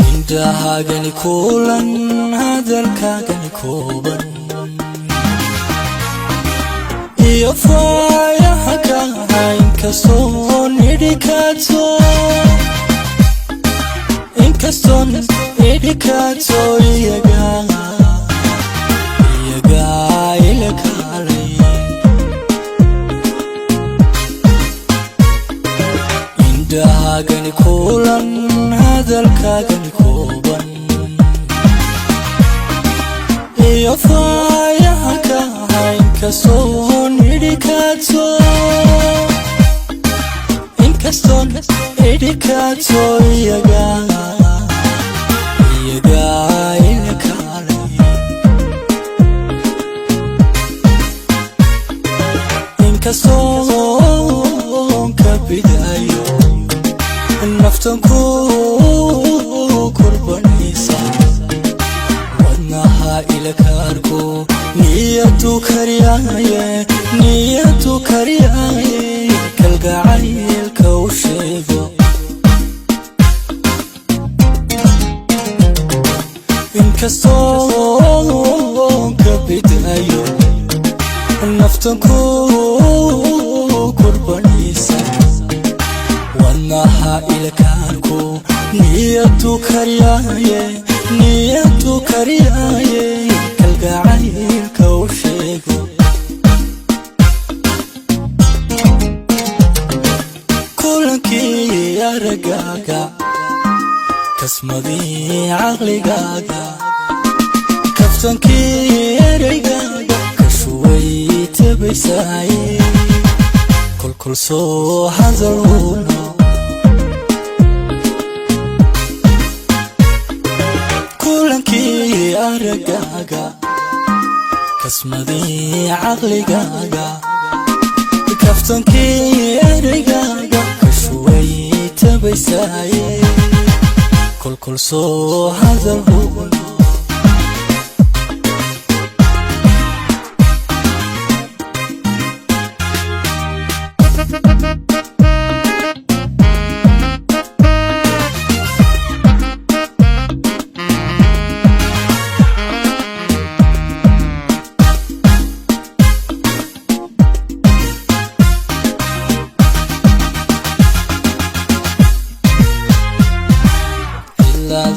indahagani kulan hadalkaagani kooban iyo faayaha kaha inkastoo nidhikaato iyagaa ila kaalay indahagani kulan hadalkaagani kooban iyo faayaha kaha inkastoo nidhikaato iyagaa ila kaalay inkastoo ka bidayo naftan ku kurbanaysa wadnaha ila kaarko niyadu kariyaye kalgacaylka u sheego inkastoo ka bidayo naftan ku kurbanaysa wadnaha ila kaarko niyadu kariyaye kalgacaylka u sheego kulankii aragaaga kasmadii caqligaaga kaftankii ereygaaga kashuway tabaysaaye kolkol soo hadal huuno kulankii aragaaga kasmadii caqligaaga kaftankii ereygaaga kashuway tabaysaaye kolkol soo hadal huuno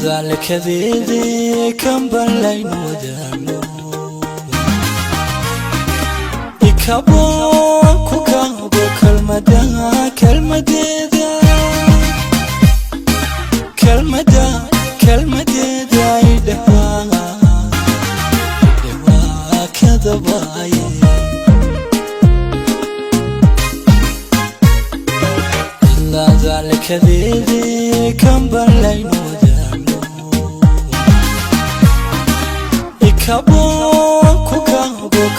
ذلك ذي كم بلين ودانو إكابو كلمة دا يدهوا كذباي إلا ذلك ذي كم بلين ودانو كابو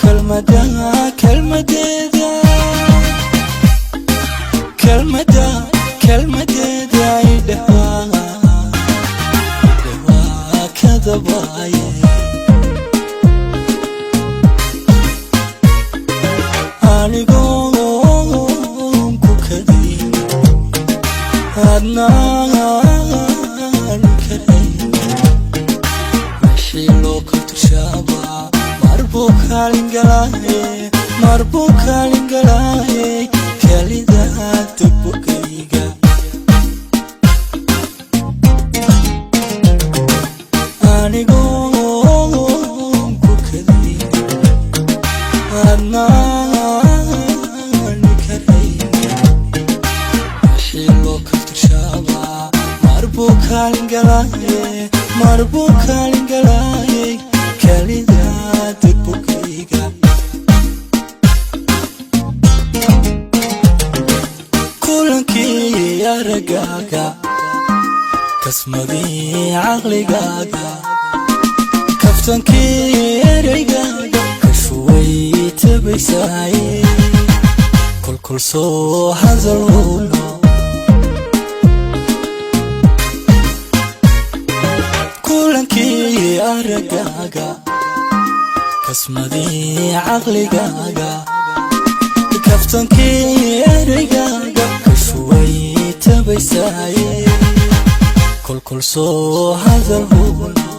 كلمة دا يدهوا كذباي أنيقوم كدين أدنان كريم ماشي لو كنت شابا مربوكا لنقلاي كاليدا تبقيقا أنيقوم كدين أدنان كريم ماشي لو كنت شابا مربوكا لنقلاي كاليدا تبقيقا kulankii aragaaga kasmadii caqligaaga kaftankii ereygaaga kashuway tabaysaaye كل سو هذا الهونو كلنكي أرقاقا كسمدي عقلقاقا كفتنكي أرقاقا كشوي تبيساي كل سو هذا الهونو